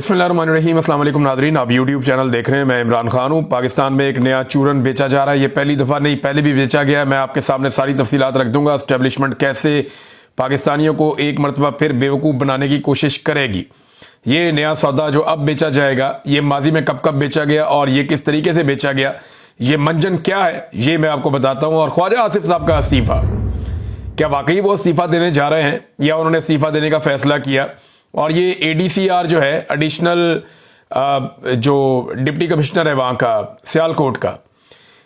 बिस्मिल्लाहिर्रहमानिर्रहीम। अस्सलाम वालेकुम नाज़रीन, आप यूट्यूब चैनल देख रहे हैं। मैं इमरान खान हूँ। पाकिस्तान में एक नया चूरन बेचा जा रहा है। ये पहली दफ़ा नहीं, पहले भी बेचा गया है। मैं आपके सामने सारी तफसीलात रख दूंगा। एस्टेब्लिशमेंट कैसे पाकिस्तानियों को एक मरतबा फिर बेवकूफ़ बनाने की कोशिश करेगी। ये नया सौदा जो अब बेचा जाएगा, ये माजी में कब कब बेचा गया और ये किस तरीके से बेचा गया, ये मंजन क्या है, ये मैं आपको बताता हूँ। और ख्वाजा आसिफ साहब का इस्तीफ़ा, क्या वाकई वो इस्तीफ़ा देने जा रहे हैं या उन्होंने इस्तीफ़ा देने का फैसला किया? और ये एडीसीआर जो है, एडिशनल जो डिप्टी कमिश्नर है वहाँ का, सियालकोट का,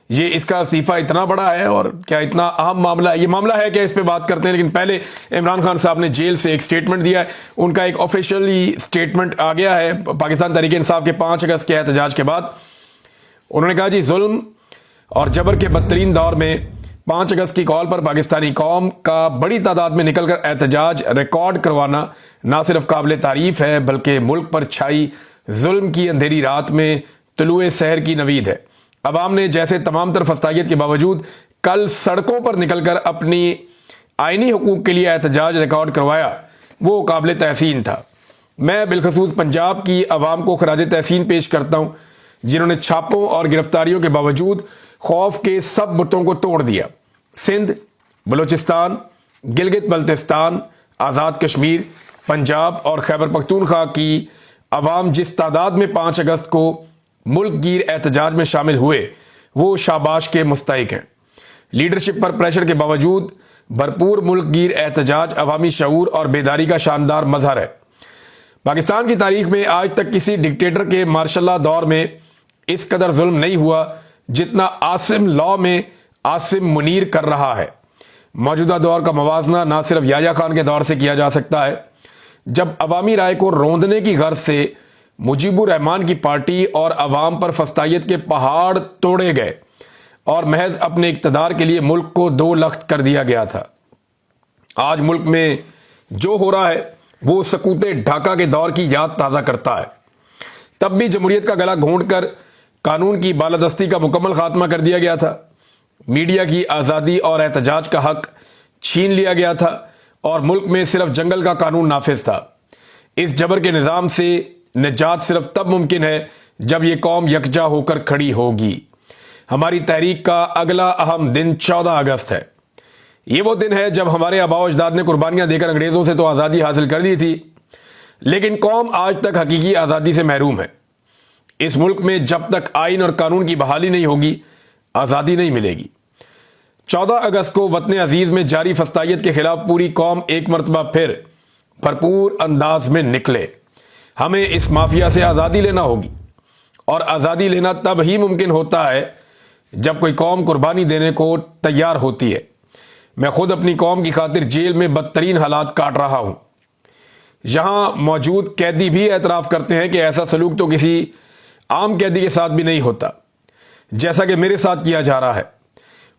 ये इसका इस्तीफ़ा इतना बड़ा है और क्या इतना अहम मामला है? ये मामला है क्या, इस पे बात करते हैं। लेकिन पहले इमरान खान साहब ने जेल से एक स्टेटमेंट दिया है। उनका एक ऑफिशियली स्टेटमेंट आ गया है पाकिस्तान तहरीक इंसाफ के 5 अगस्त के एहतजाज के बाद। उन्होंने कहा जी, जुल्म और जबर के बदतरीन दौर में 5 अगस्त की कॉल पर पाकिस्तानी कौम का बड़ी तादाद में निकलकर एहतजाज रिकॉर्ड करवाना ना सिर्फ काबिल तारीफ है, बल्कि मुल्क पर छाई जुल्म की अंधेरी रात में तुलुए सहर की नवीद है। अवाम ने जैसे तमाम तर फस्तायत के बावजूद कल सड़कों पर निकलकर अपनी आइनी हुकूक के लिए एहतजाज रिकॉर्ड करवाया, वो काबिल तहसीन था। मैं बिलखसूस पंजाब की अवाम को खराज तहसीन पेश करता हूँ, जिन्होंने छापों और गिरफ्तारियों के बावजूद खौफ के सब बुतों को तोड़ दिया। सिंध, बलूचिस्तान, गिलगित बल्तिस्तान, आज़ाद कश्मीर, पंजाब और खैबर पख्तूनख्वा की अवाम जिस तादाद में 5 अगस्त को मुल्क गिर एहतजाज में शामिल हुए, वो शाबाश के मुस्तहिक हैं। लीडरशिप पर प्रेशर के बावजूद भरपूर मुल्क गिर एहतजाज अवामी शऊर और बेदारी का शानदार मजहर है। पाकिस्तान की तारीख में आज तक किसी डिक्टेटर के मार्शल दौर में इस कदर जुल्म नहीं हुआ जितना आसिम लॉ में आसिम मुनीर कर रहा है। मौजूदा दौर का मवाजना ना सिर्फ याया खान के दौर से किया जा सकता है, जब अवामी राय को रौंदने की गर्ज से मुजीबुर रहमान की पार्टी और अवाम पर फस्तायत के पहाड़ तोड़े गए और महज अपने इक्तदार के लिए मुल्क को 2 लख्त कर दिया गया था। आज मुल्क में जो हो रहा है वो सकूते ढाका के दौर की याद ताज़ा करता है। तब भी जमहूरियत का गला घोंटकर कानून की बालादस्ती का मुकम्मल खात्मा कर दिया गया था। मीडिया की आज़ादी और एहतजाज का हक छीन लिया गया था और मुल्क में सिर्फ जंगल का कानून नाफिज था। इस जबर के निज़ाम से निजात सिर्फ तब मुमकिन है जब ये कौम यकजा होकर खड़ी होगी। हमारी तहरीक का अगला अहम दिन 14 अगस्त है। ये वो दिन है जब हमारे आबाओ अजदाद ने कुर्बानियां देकर अंग्रेज़ों से तो आज़ादी हासिल कर ली थी, लेकिन कौम आज तक हकीकी आज़ादी से महरूम है। इस मुल्क में जब तक आइन और कानून की बहाली नहीं होगी, आज़ादी नहीं मिलेगी। 14 अगस्त को वतन अजीज में जारी फस्तायत के खिलाफ पूरी कौम एक मरतबा फिर भरपूर अंदाज में निकले। हमें इस माफिया से आज़ादी लेना होगी और आज़ादी लेना तब ही मुमकिन होता है जब कोई कौम कुर्बानी देने को तैयार होती है। मैं खुद अपनी कौम की खातिर जेल में बदतरीन हालात काट रहा हूं। यहां मौजूद कैदी भी एतराफ़ करते हैं कि ऐसा सलूक तो किसी आम कैदी के साथ भी नहीं होता जैसा कि मेरे साथ किया जा रहा है।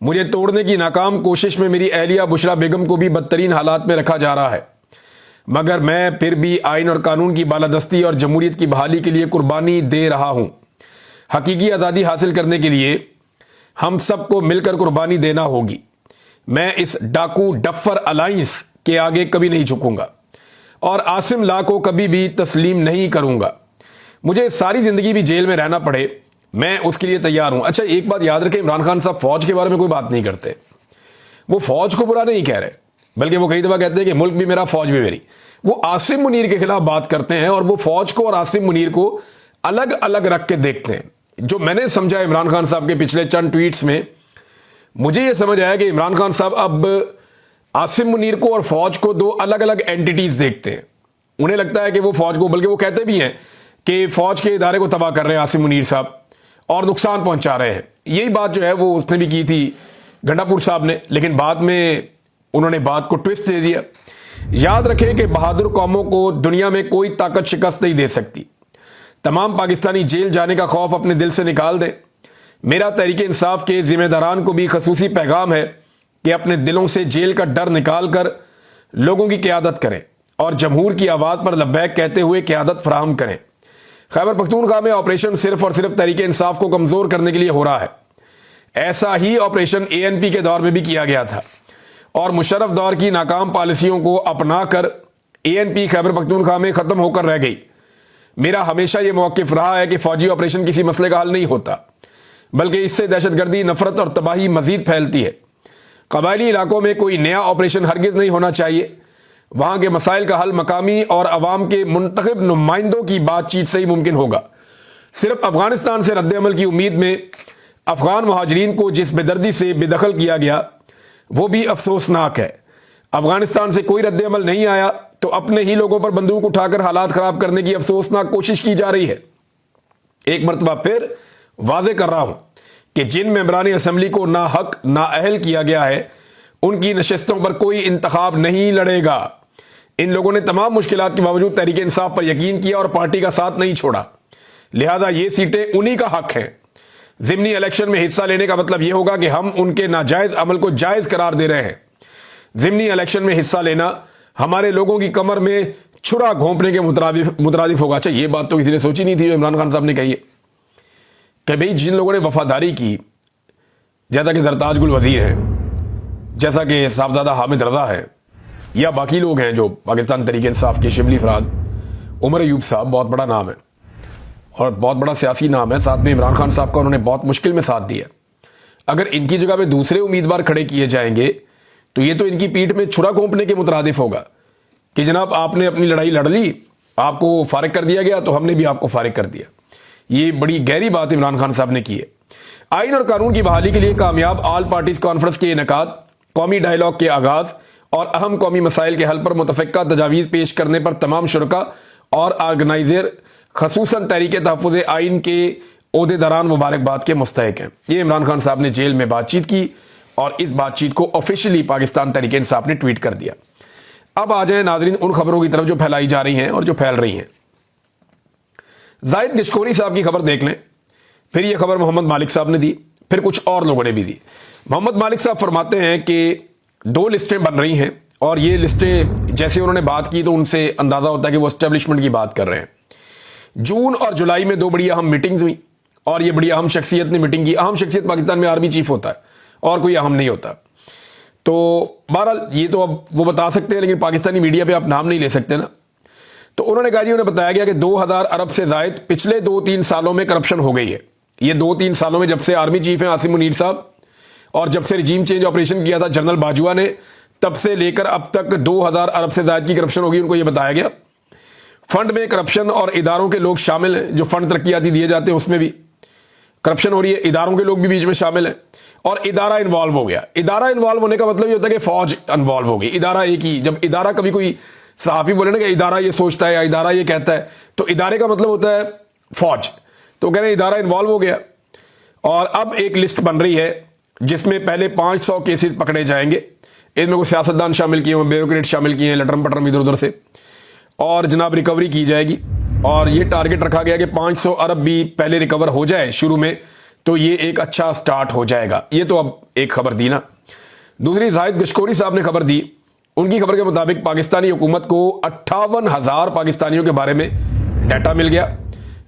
मुझे तोड़ने की नाकाम कोशिश में मेरी अहलिया बुशरा बेगम को भी बदतरीन हालात में रखा जा रहा है, मगर मैं फिर भी आइन और कानून की बालादस्ती और जमहूरियत की बहाली के लिए कुर्बानी दे रहा हूं। हकीकी आज़ादी हासिल करने के लिए हम सबको मिलकर कुर्बानी देना होगी। मैं इस डाकू डफर अलाइंस के आगे कभी नहीं झुकूंगा और आसिम ला को कभी भी तस्लीम नहीं करूंगा। मुझे सारी जिंदगी भी जेल में रहना पड़े, मैं उसके लिए तैयार हूं। अच्छा, एक बात याद रखें, इमरान खान साहब फौज के बारे में कोई बात नहीं करते। वो फौज को बुरा नहीं कह रहे, बल्कि वो कई दफा कहते हैं कि मुल्क भी मेरा, फौज भी मेरी। वो आसिम मुनीर के खिलाफ बात करते हैं और वो फौज को और आसिम मुनीर को अलग अलग रख के देखते हैं। जो मैंने समझा इमरान खान साहब के पिछले चंद ट्वीट्स में, मुझे यह समझ आया कि इमरान खान साहब अब आसिम मुनीर को और फौज को 2 अलग अलग एंटिटीज देखते हैं। उन्हें लगता है कि वो फौज को, बल्कि वो कहते भी हैं कि फौज के इदारे को तबाह कर रहे हैं आसिम मुनीर साहब और नुकसान पहुंचा रहे हैं। यही बात जो है वो उसने भी की थी गंडापुर साहब ने, लेकिन बाद में उन्होंने बात को ट्विस्ट दे दिया। याद रखें कि बहादुर कौमों को दुनिया में कोई ताकत शिकस्त नहीं दे सकती। तमाम पाकिस्तानी जेल जाने का खौफ अपने दिल से निकाल दें। मेरा तहरीक इंसाफ के जिम्मेदारान को भी खसूसी पैगाम है कि अपने दिलों से जेल का डर निकाल कर लोगों की क़यादत करें और जमहूर की आवाज़ पर लब्बैक कहते हुए क़यादत फराहम करें। खैबर पख्तूनख्वा में ऑपरेशन सिर्फ और सिर्फ तहरीक इंसाफ को कमज़ोर करने के लिए हो रहा है। ऐसा ही ऑपरेशन ANP के दौर में भी किया गया था और मुशर्रफ दौर की नाकाम पॉलिसियों को अपना कर ANP खैबर पख्तूनख्वा में ख़त्म होकर रह गई। मेरा हमेशा यह मौक़िफ़ रहा है कि फौजी ऑपरेशन किसी मसले का हल नहीं होता, बल्कि इससे दहशतगर्दी, नफरत और तबाही मजीद फैलती है। कबायली इलाकों में कोई नया ऑपरेशन हरगिज़ नहीं होना चाहिए। वहाँ के मसाइल का हल मकामी और अवाम के मुंतखब नुमाइंदों की बातचीत से ही मुमकिन होगा। सिर्फ अफगानिस्तान से रद्द-ए-अमल की उम्मीद में अफगान महाजरीन को जिस बेदर्दी से बेदखल किया गया वो भी अफसोसनाक है। अफगानिस्तान से कोई रद्द-ए-अमल नहीं आया तो अपने ही लोगों पर बंदूक उठाकर हालात खराब करने की अफसोसनाक कोशिश की जा रही है। एक मरतबा फिर वाजे कर रहा हूं कि जिन मेंबरान असम्बली को ना हक ना अहल किया गया है, उनकी नशस्तों पर कोई इंतखाब नहीं लड़ेगा। इन लोगों ने तमाम मुश्किलात के बावजूद तहरीक इंसाफ पर यकीन किया और पार्टी का साथ नहीं छोड़ा, लिहाजा ये सीटें उन्हीं का हक है। ज़िमनी इलेक्शन में हिस्सा लेने का मतलब यह होगा कि हम उनके नाजायज अमल को जायज करार दे रहे हैं। ज़िमनी इलेक्शन में हिस्सा लेना हमारे लोगों की कमर में छुरा घोंपने के मुतरादिफ होगा। अच्छा, ये बात तो किसी ने सोची नहीं थी, इमरान खान साहब ने कही है कि भाई जिन लोगों ने वफादारी की, जैसा कि सरताज गुल वजीर है, जैसा कि साहबजादा हामिद रजा है, या बाकी लोग हैं जो पाकिस्तान तहरीक इंसाफ के शिबली फराद, उमर अयूब साहब बहुत बड़ा नाम है और बहुत बड़ा सियासी नाम है, साथ में इमरान खान साहब का उन्होंने बहुत मुश्किल में साथ दिया। अगर इनकी जगह पे दूसरे उम्मीदवार खड़े किए जाएंगे तो ये तो इनकी पीठ में छुरा घोंपने के मुतरादिफ होगा कि जनाब आपने अपनी लड़ाई लड़ ली, आपको फारिग कर दिया गया तो हमने भी आपको फारिग कर दिया। ये बड़ी गहरी बात इमरान खान साहब ने की है। आइन और कानून की बहाली के लिए कामयाब ऑल पार्टीज कॉन्फ्रेंस के इनेकाद, कौमी डायलॉग के आगाज और अहम कौमी मसाइल के हल पर मुतफ़िक़ा तजावीज़ पेश करने पर तमाम शुरका और ऑर्गेनाइजर खसूसन तहरीक तहफ़्फ़ुज़ आइन के ओहदेदारान मुबारकबाद के मुस्तहिक हैं। ये इमरान खान साहब ने जेल में बातचीत की और इस बातचीत को ऑफिशियली पाकिस्तान तहरीक इंसाफ ने ट्वीट कर दिया। अब आ जाए नाज़रीन उन खबरों की तरफ जो फैलाई जा रही हैं और जो फैल रही हैं। जाहिद गिशकोरी साहब की खबर देख लें, फिर यह खबर मोहम्मद मालिक साहब ने दी, फिर कुछ और लोगों ने भी दी। मोहम्मद मालिक साहब फरमाते हैं कि 2 लिस्टें बन रही हैं और ये लिस्टें जैसे उन्होंने बात की तो उनसे अंदाज़ा होता है कि वो एस्टेब्लिशमेंट की बात कर रहे हैं। जून और जुलाई में 2 बड़ी अहम मीटिंग्स हुई और ये बड़ी अहम शख्सियत ने मीटिंग की। अहम शख्सियत पाकिस्तान में आर्मी चीफ होता है और कोई अहम नहीं होता। तो बहरहाल ये तो अब वो बता सकते हैं, लेकिन पाकिस्तानी मीडिया पे आप नाम नहीं ले सकते ना। तो उन्होंने कहा जी, उन्हें बताया गया कि 2000 अरब से ज़ायद पिछले 2-3 सालों में करप्शन हो गई है। ये 2-3 सालों में, जब से आर्मी चीफ हैं आसिम मुनीर साहब और जब से रिजीम चेंज ऑपरेशन किया था जनरल बाजवा ने, तब से लेकर अब तक 2000 अरब से ज़ायद की करप्शन होगी। उनको ये बताया गया। फंड में करप्शन और इदारों के लोग शामिल हैं, जो फंड तरक्याती दिए जाते हैं उसमें भी करप्शन हो रही है। इदारों के लोग भी बीच में शामिल हैं और इदारा इन्वॉल्व हो गया। इदारा इन्वॉल्व होने का मतलब ये होता है कि फौज इन्वॉल्व हो गई। इदारा एक ही, जब इदारा कभी कोई सहाफ़ी बोले ना कि इदारा ये सोचता है या इदारा ये कहता है, तो इदारे का मतलब होता है फौज। तो कह रहे हैं इदारा इन्वॉल्व हो गया और अब एक लिस्ट बन रही है जिसमें पहले 500 केसेस पकड़े जाएंगे। इनमें कुछ सियासतदान शामिल किए हुए, ब्यूरोक्रेट शामिल किए हैं, लटरम पटरम इधर उधर से, और जनाब रिकवरी की जाएगी। और ये टारगेट रखा गया कि 500 अरब भी पहले रिकवर हो जाए शुरू में, तो ये एक अच्छा स्टार्ट हो जाएगा। ये तो अब एक खबर दी ना। दूसरी, जाहिद गिशकोरी साहब ने खबर दी। उनकी खबर के मुताबिक पाकिस्तानी हुकूमत को 58,000 पाकिस्तानियों के बारे में डाटा मिल गया,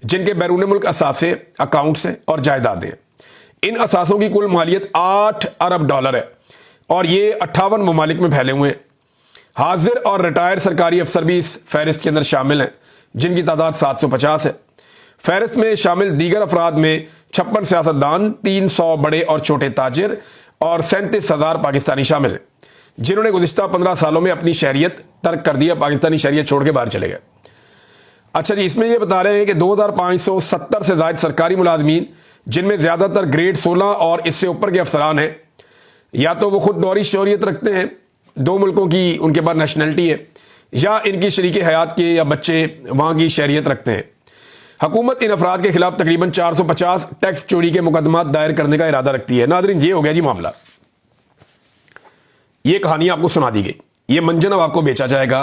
जिनके बैरून मुल्क असासे, अकाउंट्स हैं और जायदादें। इन असासों की कुल मालियत 8 अरब डॉलर है और ये 58 ममालिक में फैले हुए हैं। हाजिर और रिटायर्ड सरकारी अफसर भी इस फहरिस्त के अंदर शामिल हैं, जिनकी तादाद 750 है। फहरिस्त में शामिल दीगर अफराद में 56 सियासतदान, 300 बड़े और छोटे ताजिर और 37,000 पाकिस्तानी शामिल हैं, जिन्होंने गुज़िश्ता 15 सालों में अपनी शहरियत तर्क कर दिया, पाकिस्तानी शहरियत छोड़ के बाहर चले गए। अच्छा जी, इसमें यह बता रहे हैं कि 2570 से ज़ायद सरकारी मुलाजमीन, जिनमें ज़्यादातर ग्रेड 16 और इससे ऊपर के अफसरान हैं, या तो वो खुद दौरी शौरियत रखते हैं, 2 मुल्कों की उनके पास नेशनलिटी है, या इनकी शरीक हयात के या बच्चे वहाँ की शहरियत रखते हैं। हुकूमत इन अफराद के खिलाफ तकरीबन 450 टैक्स चोरी के मुकदमा दायर करने का इरादा रखती है। नाज़रीन, ये हो गया जी मामला। ये कहानी आपको सुना दी गई। ये मंजन अब आपको बेचा जाएगा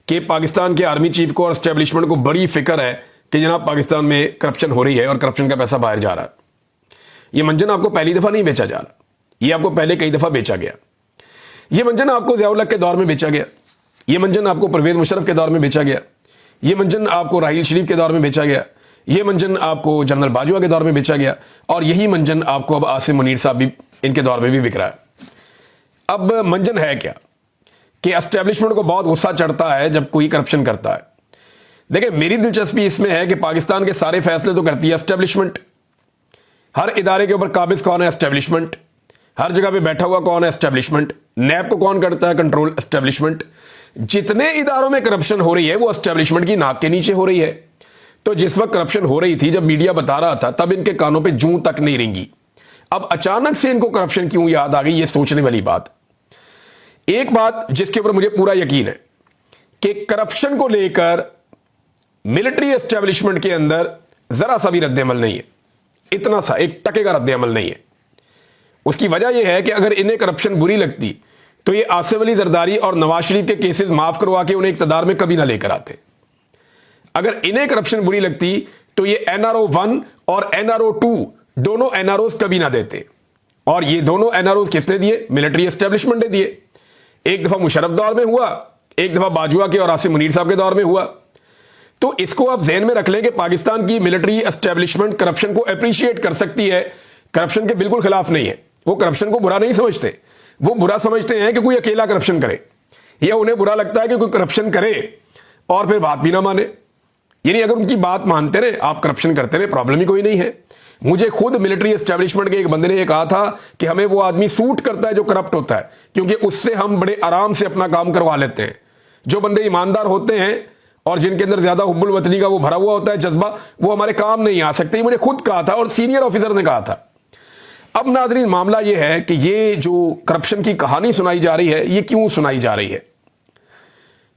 कि पाकिस्तान के आर्मी चीफ को और एस्टेब्लिशमेंट को बड़ी फिक्र है कि जनाब पाकिस्तान में करप्शन हो रही है और करप्शन का पैसा बाहर जा रहा है। ये मंजन आपको पहली दफ़ा नहीं बेचा जा रहा, ये आपको पहले कई दफ़ा बेचा गया। ये मंजन आपको ज़ियाउल हक के दौर में बेचा गया, ये मंजन आपको परवेज़ मुशर्रफ के दौर में बेचा गया, ये मंजन आपको राहील शरीफ के दौर में बेचा गया, ये मंजन आपको जनरल बाजवा के दौर में बेचा गया, और यही मंजन आपको अब आसिम मुनीर साहब भी इनके दौर में भी बिक रहा है। अब मंजन है क्या कि एस्टेब्लिशमेंट को बहुत गुस्सा चढ़ता है जब कोई करप्शन करता है। देखिए, मेरी दिलचस्पी इसमें है कि पाकिस्तान के सारे फैसले तो करती है एस्टेब्लिशमेंट। हर इदारे के ऊपर काबिज कौन है? एस्टेब्लिशमेंट। हर जगह पे बैठा हुआ कौन है? एस्टेब्लिशमेंट। नैब को कौन करता है कंट्रोल? एस्टेब्लिशमेंट। जितने इदारों में करप्शन हो रही है वो एस्टेब्लिशमेंट की नाक के नीचे हो रही है। तो जिस वक्त करप्शन हो रही थी, जब मीडिया बता रहा था, तब इनके कानों पे जूं तक नहीं रेंगी। अब अचानक से इनको करप्शन क्यों याद आ गई, ये सोचने वाली बात। एक बात जिसके ऊपर मुझे पूरा यकीन है कि करप्शन को लेकर मिलिट्री एस्टेब्लिशमेंट के अंदर जरा सा भी रद्द-ए-अमल नहीं है, इतना सा एक टके का रद्द-ए-अमल नहीं है। उसकी वजह यह है कि अगर इन्हें करप्शन बुरी लगती तो ये आसिफ अली जरदारी और नवाज शरीफ के केसेस माफ करवा के उन्हें इक्तदार में कभी ना लेकर आते। अगर इन्हें करप्शन बुरी लगती तो ये NRO 1 और NRO 2 दोनों NROs कभी ना देते। और ये दोनों NROs किसने दिए? मिलिट्री एस्टेब्लिशमेंट ने दिए। एक दफा मुशर्रफ दौर में हुआ, एक दफा बाजवा के और आसिम मुनीर साहब के दौर में हुआ। तो इसको आप ज़हन में रख लें कि पाकिस्तान की मिलिट्री एस्टेब्लिशमेंट करप्शन को अप्रिशिएट कर सकती है, करप्शन के बिल्कुल खिलाफ नहीं है। वो करप्शन को बुरा नहीं समझते, वो बुरा समझते हैं कि कोई अकेला करप्शन करे, या उन्हें बुरा लगता है कि कोई करप्शन करे और फिर बात भी ना माने। यानी अगर उनकी बात मानते रहे, आप करप्शन करते रहे, प्रॉब्लम ही कोई नहीं है। मुझे खुद मिलिट्री एस्टेब्लिशमेंट के एक बंदे ने यह कहा था कि हमें वो आदमी सूट करता है जो करप्ट होता है, क्योंकि उससे हम बड़े आराम से अपना काम करवा लेते हैं। जो बंदे ईमानदार होते हैं और जिनके अंदर ज्यादा हुब्बुल वतनी का वो भरा हुआ होता है जज्बा, वो हमारे काम नहीं आ सकते। मुझे खुद कहा था और सीनियर ऑफिसर ने कहा था। अब नाज़रीन, मामला यह है कि ये जो करप्शन की कहानी सुनाई जा रही है, ये क्यों सुनाई जा रही है?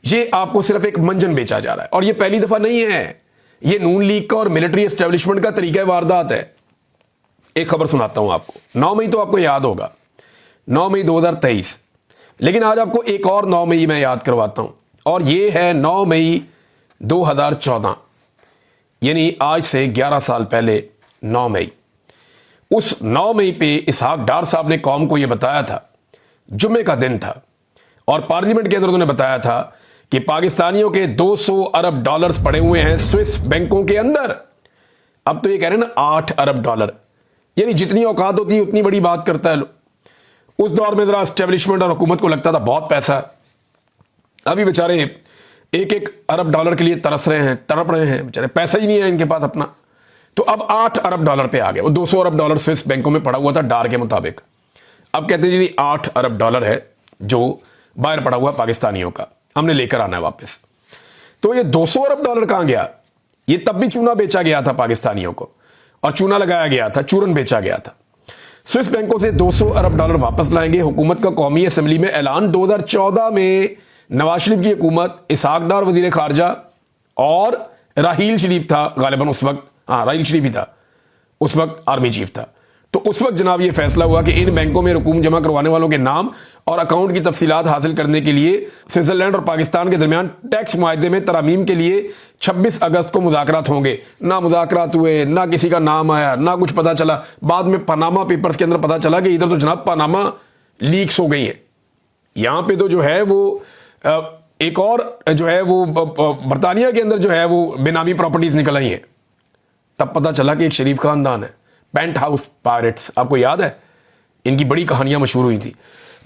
ये आपको सिर्फ एक मंजन बेचा जा रहा है, और ये पहली दफा नहीं है। ये नून लीग का और मिलिट्री एस्टेब्लिशमेंट का तरीका वारदात है। एक खबर सुनाता हूं आपको। 9 मई तो आपको याद होगा, 9 मई 2023। लेकिन आज आपको एक और 9 मई मैं याद करवाता हूं, और ये है 9 मई 2014, यानी आज से 11 साल पहले 9 मई। उस 9 मई पे इसहाक डार साहब ने कौम को यह बताया था, जुम्मे का दिन था, और पार्लियामेंट के अंदर उन्होंने बताया था कि पाकिस्तानियों के 200 अरब डॉलर्स पड़े हुए हैं स्विस बैंकों के अंदर। अब तो ये कह रहे हैं ना 8 अरब डॉलर, यानी जितनी औकात होती है उतनी बड़ी बात करता है लोग। उस दौर में जरा एस्टेब्लिशमेंट और हुकूमत को लगता था बहुत पैसा। अभी बेचारे 1-1 अरब डॉलर के लिए तरस रहे हैं, तड़प रहे हैं, बेचारे पैसा ही नहीं है इनके पास अपना। तो अब 8 अरब डॉलर पे आ गए। वो 200 अरब डॉलर स्विस बैंकों में पड़ा हुआ था डार के मुताबिक। अब कहते हैं जी 8 अरब डॉलर है जो बाहर पड़ा हुआ पाकिस्तानियों का, हमने लेकर आना है वापस। तो ये 200 अरब डॉलर कहां गया? ये तब भी चूना बेचा गया था पाकिस्तानियों को, और चूना लगाया गया था, चूरन बेचा गया था। स्विस बैंकों से 200 अरब डॉलर वापस लाएंगे, हुकूमत का कौमी असेंबली में ऐलान। 2014 में नवाज शरीफ की हुकूमत, इसहाक डार वजीर खारजा और राहील शरीफ था गालिबन उस वक्त, हाँ राहील शरीफ ही था उस वक्त, आर्मी चीफ था। तो उस वक्त जनाब ये फैसला हुआ कि इन बैंकों में रकूम जमा करवाने वालों के नाम और अकाउंट की तफसीलात हासिल करने के लिए स्विट्जरलैंड और पाकिस्तान के दरमियान टैक्स मुआहदे में तरामीम के लिए 26 अगस्त को मुज़ाकरात होंगे। ना मुज़ाकरात हुए, ना किसी का नाम आया, ना कुछ पता चला। बाद में पनामा पेपर्स के अंदर पता चला कि इधर तो जनाब पनामा लीक्स हो गई है। यहां पे तो जो है वो एक और जो है वो बरतानिया के अंदर जो है वो बेनामी प्रॉपर्टीज निकल आई हैं। तब पता चला कि एक शरीफ खानदान है, पेंट हाउस पायरेट्स, आपको याद है, इनकी बड़ी कहानियां मशहूर हुई थी।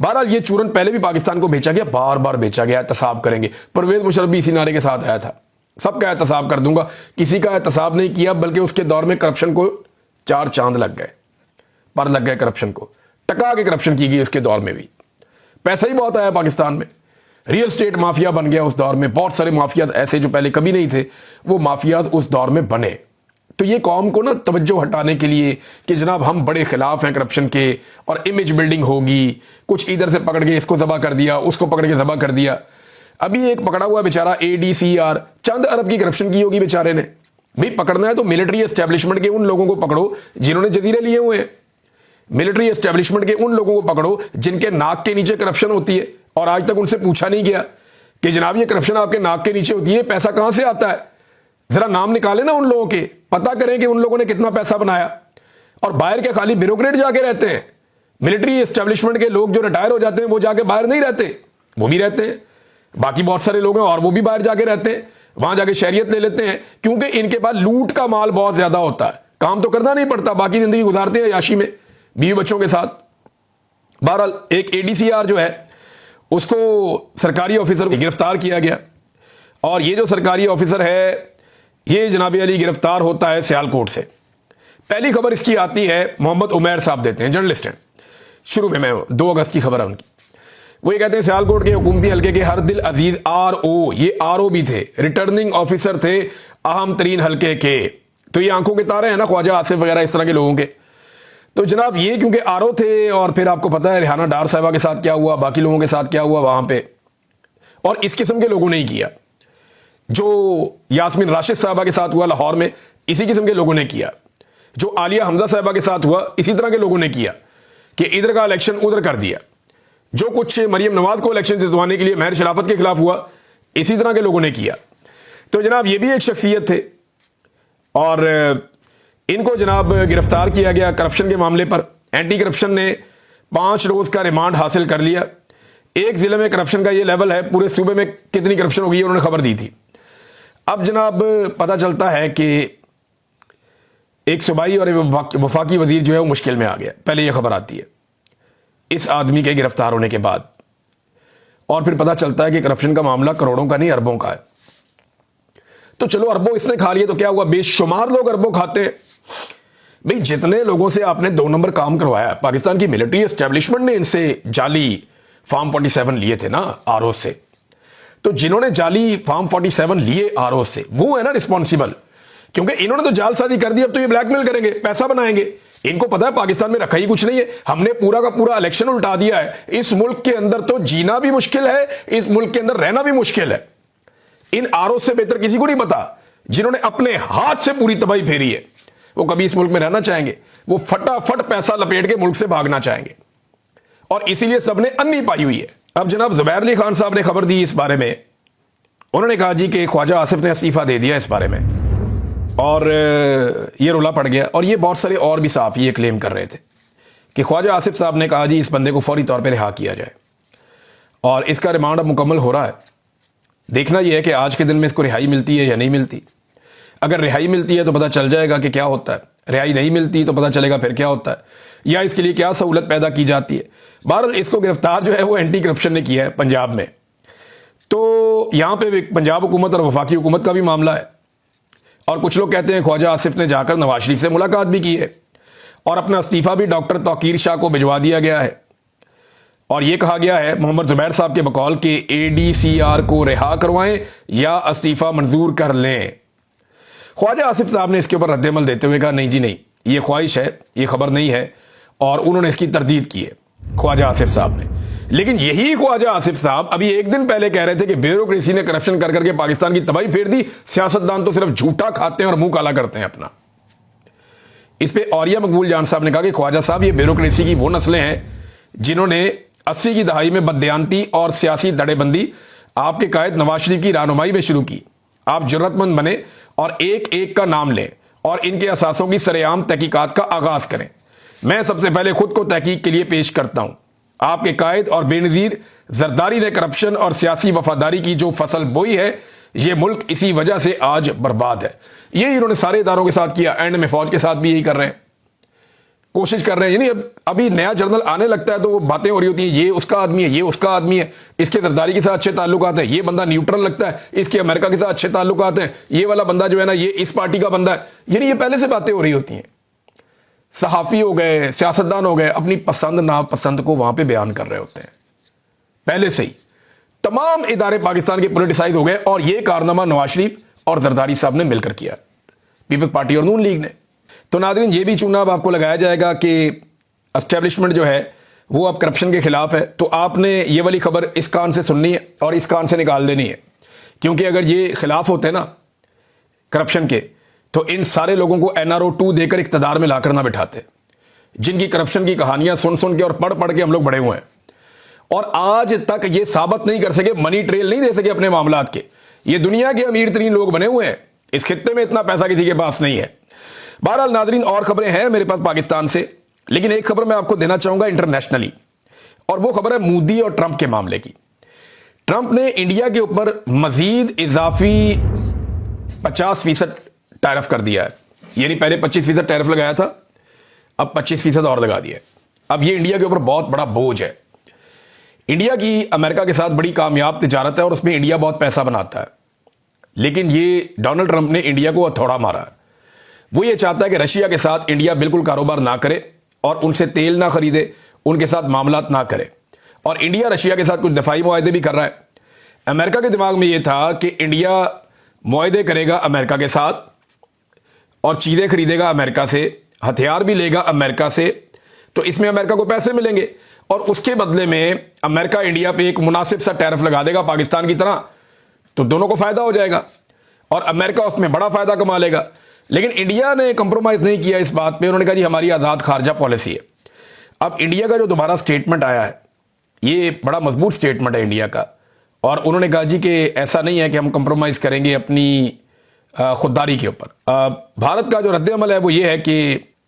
बहरहाल ये चूरन पहले भी पाकिस्तान को बेचा गया, बार बार बेचा गया। एहतसाब करेंगे, परवेज मुशर्रफ भी इसी नारे के साथ आया था, सबका एहतसाब कर दूंगा। किसी का एहतसाब नहीं किया, बल्कि उसके दौर में करप्शन को 4 चांद लग गए, पर लग गए करप्शन को, टका के करप्शन की गई। उसके दौर में भी पैसा ही बहुत आया पाकिस्तान में, रियल स्टेट माफिया बन गया उस दौर में। बहुत सारे माफियात ऐसे जो पहले कभी नहीं थे, वो माफियात उस दौर में बने। तो ये कौम को ना तवज्जो हटाने के लिए कि जनाब हम बड़े खिलाफ हैं करप्शन के, और इमेज बिल्डिंग होगी, कुछ इधर से पकड़ के इसको जबा कर दिया, उसको पकड़ के जबा कर दिया। अभी एक पकड़ा हुआ बेचारा ADCR, चंद अरब की करप्शन की होगी बेचारे ने। भाई पकड़ना है तो मिलिट्री एस्टेब्लिशमेंट के उन लोगों को पकड़ो जिन्होंने जजीरे लिए हुए हैं, मिलिट्री एस्टेब्लिशमेंट के उन लोगों को पकड़ो जिनके नाक के नीचे करप्शन होती है, और आज तक उनसे पूछा नहीं गया कि जनाब ये करप्शन आपके नाक के नीचे होती है, पैसा कहां से आता है। जरा नाम निकाले ना उन लोगों के, पता करें कि उन लोगों ने कितना पैसा बनाया। और बाहर के खाली ब्यूरोक्रेट जाके रहते हैं। मिलिट्री एस्टेब्लिशमेंट के लोग जो रिटायर हो जाते हैं वो जाके बाहर नहीं रहते, वो भी रहते हैं। बाकी बहुत सारे लोग हैं और वो भी बाहर जाके रहते हैं, वहां जाके शहरियत ले लेते हैं, क्योंकि इनके पास लूट का माल बहुत ज्यादा होता है। काम तो करना नहीं पड़ता, बाकी जिंदगी गुजारते हैं याशी में बीवी बच्चों के साथ। बहरहाल एक ADCR जो है उसको सरकारी ऑफिसर को गिरफ्तार किया गया। और ये जो सरकारी ऑफिसर है ये जनाब अली गिरफ्तार होता है सियालकोट से। पहली खबर इसकी आती है, मोहम्मद उमैर साहब देते हैं, जर्नलिस्ट हैं। शुरू में मैं 2 अगस्त की खबर है उनकी। वो ये कहते हैं सियालकोट के हुकूमती हल्के के हरदिल अजीज RO, ये RO भी थे, रिटर्निंग ऑफिसर थे अहम तरीन हल्के के। तो ये आंखों के तारे हैं ना ख्वाजा आसिफ वगैरह इस तरह के लोगों के। तो जनाब ये क्योंकि RO थे और फिर आपको पता है रिहाना डार साहबा के साथ क्या हुआ, बाकी लोगों के साथ क्या हुआ वहां पे, और इस किस्म के लोगों ने ही किया। जो यास्मीन राशिद साहबा के साथ हुआ लाहौर में, इसी किस्म के लोगों ने किया। जो आलिया हमजा साहबा के साथ हुआ, इसी तरह के लोगों ने किया कि इधर का इलेक्शन उधर कर दिया। जो कुछ मरियम नवाज को इलेक्शन जितवाने के लिए महर शराफत के खिलाफ हुआ, इसी तरह के लोगों ने किया। तो जनाब ये भी एक शख्सियत थे और इनको जनाब गिरफ्तार किया गया करप्शन के मामले पर। एंटी करप्शन ने 5 रोज का रिमांड हासिल कर लिया। एक जिले में करप्शन का ये लेवल है, पूरे सूबे में कितनी करप्शन होगी उन्होंने खबर दी थी। अब जनाब पता चलता है कि एक सूबाई और वफाकी वजीर जो है वो मुश्किल में आ गया। पहले यह खबर आती है इस आदमी के गिरफ्तार होने के बाद, और फिर पता चलता है कि करप्शन का मामला करोड़ों का नहीं अरबों का है। तो चलो अरबों इसने खा लिए तो क्या हुआ, बेशुमार लोग अरबों खाते हैं। भाई जितने लोगों से आपने 2 नंबर काम करवाया, पाकिस्तान की मिलिट्री एस्टेब्लिशमेंट ने इनसे जाली फॉर्म 47 लिए थे ना RO से। तो जिन्होंने जाली फॉर्म 47 लिए RO से, वो है ना रिस्पॉन्सिबल, क्योंकि इन्होंने तो जालसाजी कर दी। अब तो ये ब्लैकमेल करेंगे, पैसा बनाएंगे। इनको पता है पाकिस्तान में रखा ही कुछ नहीं है, हमने पूरा का पूरा इलेक्शन उल्टा दिया है। इस मुल्क के अंदर तो जीना भी मुश्किल है, इस मुल्क के अंदर रहना भी मुश्किल है। इन RO से बेहतर किसी को नहीं पता, जिन्होंने अपने हाथ से पूरी तबाही फेरी है। वो कभी इस मुल्क में रहना चाहेंगे, वो फटाफट पैसा लपेट के मुल्क से भागना चाहेंगे, और इसीलिए सबने अन्नी पाई हुई है। अब जनाब जुबैर अली खान साहब ने खबर दी इस बारे में। उन्होंने कहा जी कि ख्वाजा आसिफ ने इस्तीफा दे दिया इस बारे में, और ये रोला पड़ गया। और ये बहुत सारे और भी साहब ये क्लेम कर रहे थे कि ख्वाजा आसिफ साहब ने कहा जी इस बंदे को फौरी तौर पे रिहा किया जाए, और इसका रिमांड अब मुकम्मल हो रहा है। देखना यह है कि आज के दिन में इसको रिहाई मिलती है या नहीं मिलती। अगर रिहाई मिलती है तो पता चल जाएगा कि क्या होता है, रिहाई नहीं मिलती तो पता चलेगा फिर क्या होता है, या इसके लिए क्या सहूलत पैदा की जाती है। बहरहाल इसको गिरफ्तार जो है वो एंटी करप्शन ने किया है पंजाब में। तो यहां पे पंजाब हुकूमत और वफाकी हुकूमत का भी मामला है। और कुछ लोग कहते हैं ख्वाजा आसिफ ने जाकर नवाज शरीफ से मुलाकात भी की है, और अपना इस्तीफा भी डॉक्टर तौकीर शाह को भिजवा दिया गया है। और यह कहा गया है मोहम्मद जुबैर साहब के बकौल के ADCR को रिहा करवाएं या इस्तीफा मंजूर कर लें। ख्वाजा आसिफ साहब ने इसके ऊपर रद्देमल देते हुए कहा नहीं जी नहीं, ये ख्वाहिश है, ये खबर नहीं है, और उन्होंने इसकी तरदीद की है ख्वाजा आसिफ साहब ने। लेकिन यही ख्वाजा आसिफ साहब अभी एक दिन पहले कह रहे थे कि ब्यूरोक्रेसी ने करप्शन कर करके पाकिस्तान की तबाही फेर दी, सियासतदान तो सिर्फ झूठा खाते हैं और मुंह काला करते हैं अपना। इस पे औरिया मकबूल जान साहब ने कहा कि ख्वाजा साहब ये ब्यूरोक्रेसी की वो नस्लें हैं जिन्होंने 80 की दहाई में बददियानती और सियासी दड़ेबंदी आपके कायद नवाज शरीफ की रहनुमाई में शुरू की। आप जरूरतमंद बने और एक एक का नाम लें और इनके असासों की सरेआम तहकीकात का आगाज करें। मैं सबसे पहले खुद को तहकीक के लिए पेश करता हूं। आपके कायद और बेनजीर जरदारी ने करप्शन और सियासी वफादारी की जो फसल बोई है, यह मुल्क इसी वजह से आज बर्बाद है। यही इन्होंने सारे इदारों के साथ किया, एंड में फौज के साथ भी यही कर रहे हैं, कोशिश कर रहे हैं। यानी अभी नया जर्नल आने लगता है तो वो बातें हो रही होती हैं, ये उसका आदमी है, ये उसका आदमी है, इसके जरदारी के साथ अच्छे ताल्लुकात हैं, ये बंदा न्यूट्रल लगता है, इसके अमेरिका के साथ अच्छे ताल्लुकात हैं, ये वाला बंदा जो है ना ये इस पार्टी का बंदा है। यानी ये पहले से बातें हो रही होती हैं। सहाफी हो गए, सियासतदान हो गए, अपनी पसंद नापसंद को वहां पे बयान कर रहे होते हैं पहले से ही। तमाम इदारे पाकिस्तान के पॉलिटिसाइज हो गए, और ये कारनामा नवाज शरीफ और जरदारी साहब ने मिलकर किया, पीपल्स पार्टी और नून लीग ने। तो नाज़रीन ये भी चुनाव अब आपको लगाया जाएगा कि एस्टेब्लिशमेंट जो है वो अब करप्शन के खिलाफ है। तो आपने ये वाली खबर इस कान से सुननी है और इस कान से निकाल देनी है, क्योंकि अगर ये खिलाफ होते ना करप्शन के तो इन सारे लोगों को NRO 2 देकर इक्तदार में लाकर ना बिठाते, जिनकी करप्शन की कहानियां सुन सुन के और पढ़ पढ़ के हम लोग बड़े हुए हैं, और आज तक ये साबित नहीं कर सके, मनी ट्रेल नहीं दे सके अपने मामलात के। ये दुनिया के अमीर तरीन लोग बने हुए हैं, इस खित्ते में इतना पैसा किसी के पास नहीं है। बहरहाल नाजरीन और खबरें हैं मेरे पास पाकिस्तान से, लेकिन एक खबर मैं आपको देना चाहूंगा इंटरनेशनली, और वो खबर है मोदी और ट्रंप के मामले की। ट्रंप ने इंडिया के ऊपर मजीद इजाफी 50% टैरिफ कर दिया है। यानी पहले 25% टैरिफ लगाया था, अब 25% और लगा दिया है। अब ये इंडिया के ऊपर बहुत बड़ा बोझ है। इंडिया की अमेरिका के साथ बड़ी कामयाब तिजारत है और उसमें इंडिया बहुत पैसा बनाता है। लेकिन ये डोनाल्ड ट्रंप ने इंडिया को हथौड़ा मारा। वो ये चाहता है कि रशिया के साथ इंडिया बिल्कुल कारोबार ना करे और उनसे तेल ना खरीदे, उनके साथ मामलात ना करे। और इंडिया रशिया के साथ कुछ दफाई मुआहदे भी कर रहा है। अमेरिका के दिमाग में ये था कि इंडिया मुआहदे करेगा अमेरिका के साथ और चीज़ें खरीदेगा अमेरिका से, हथियार भी लेगा अमेरिका से, तो इसमें अमेरिका को पैसे मिलेंगे और उसके बदले में अमेरिका इंडिया पे एक मुनासिब सा टैरिफ लगा देगा पाकिस्तान की तरह, तो दोनों को फायदा हो जाएगा और अमेरिका उसमें बड़ा फायदा कमा लेगा। लेकिन इंडिया ने कंप्रोमाइज़ नहीं किया इस बात पे। उन्होंने कहा जी हमारी आज़ाद खारजा पॉलिसी है। अब इंडिया का जो दोबारा स्टेटमेंट आया है ये बड़ा मजबूत स्टेटमेंट है इंडिया का, और उन्होंने कहा जी कि ऐसा नहीं है कि हम कंप्रोमाइज़ करेंगे अपनी खुददारी के ऊपर। भारत का जो रद्द-ए-अमल है वो ये है कि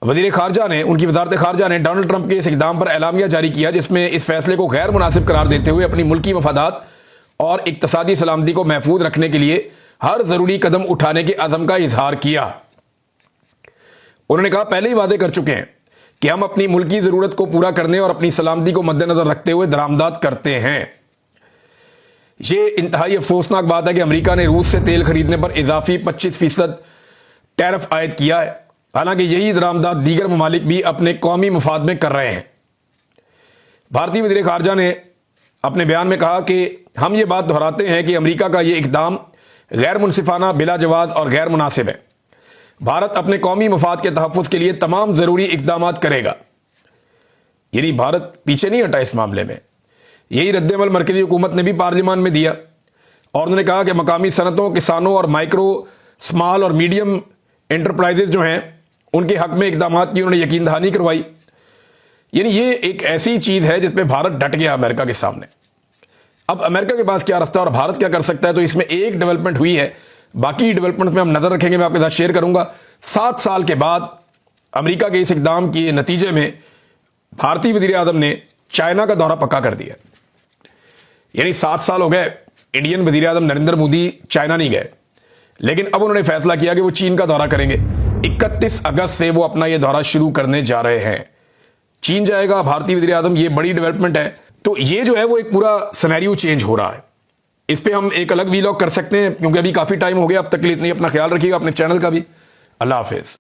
वज़ीर खारजा ने, उनकी वज़ारत खारजा ने डोनाल्ड ट्रंप के इस इक़दाम पर एलामिया जारी किया, जिसमें इस फैसले को गैर मुनासिब करार देते हुए अपनी मुल्की मफादात और इक़्तिसादी सलामती को महफूज रखने के लिए हर ज़रूरी कदम उठाने के अज़म का इजहार किया। उन्होंने कहा पहले ही वादे कर चुके हैं कि हम अपनी मुल्की ज़रूरत को पूरा करने और अपनी सलामती को मद्देनज़र रखते हुए दरामदात करते हैं। ये इंतहाई अफसोसनाक बात है कि अमेरिका ने रूस से तेल खरीदने पर इजाफी 25% टैरिफ आयद किया है, हालांकि यही दरामदात दीगर ममालिक भी अपने कौमी मफाद में कर रहे हैं। भारतीय वज़ीर खारजा ने अपने बयान में कहा कि हम ये बात दोहराते हैं कि अमेरिका का ये इक़दाम गैर मुनसिफाना, बिला जवाज़ और गैर मुनासिब है। भारत अपने कौमी मफाद के तहफ़्फ़ुज़ के लिए तमाम ज़रूरी इक़दामात करेगा। यानी भारत पीछे नहीं हटा इस मामले में। यही रद्द-ए-अमल मरकज़ी हुकूमत ने भी पार्लियामान में दिया और उन्होंने कहा कि मकामी सनतों, किसानों और माइक्रो, स्मॉल और मीडियम एंटरप्राइजेज जो हैं उनके हक़ में इक़दामात की उन्होंने यकीन दहानी करवाई। यानी ये एक ऐसी चीज़ है जिसमें भारत डट गया अमेरिका के सामने। अब अमेरिका के पास क्या रास्ता और भारत क्या कर सकता है, तो इसमें एक डेवलपमेंट हुई है, बाकी डेवलपमेंट में हम नज़र रखेंगे, मैं आपके साथ शेयर करूंगा। 7 साल के बाद अमेरिका के इस इक़दाम के नतीजे में भारतीय वज़ीर आज़म ने चाइना का दौरा पक्का कर दिया। यानी 7 साल हो गए इंडियन वज़ीर आज़म नरेंद्र मोदी चाइना नहीं गए, लेकिन अब उन्होंने फैसला किया कि वो चीन का दौरा करेंगे। 31 अगस्त से वो अपना ये दौरा शुरू करने जा रहे हैं। चीन जाएगा भारतीय वज़ीर आज़म, ये बड़ी डेवलपमेंट है। तो ये जो है वो एक पूरा सिनेरियो चेंज हो रहा है। इस पे हम एक अलग वीलॉग कर सकते हैं क्योंकि अभी काफ़ी टाइम हो गया। अब तक के लिए इतनी अपना ख्याल रखिएगा, अपने चैनल का भी। अल्लाह हाफिज़।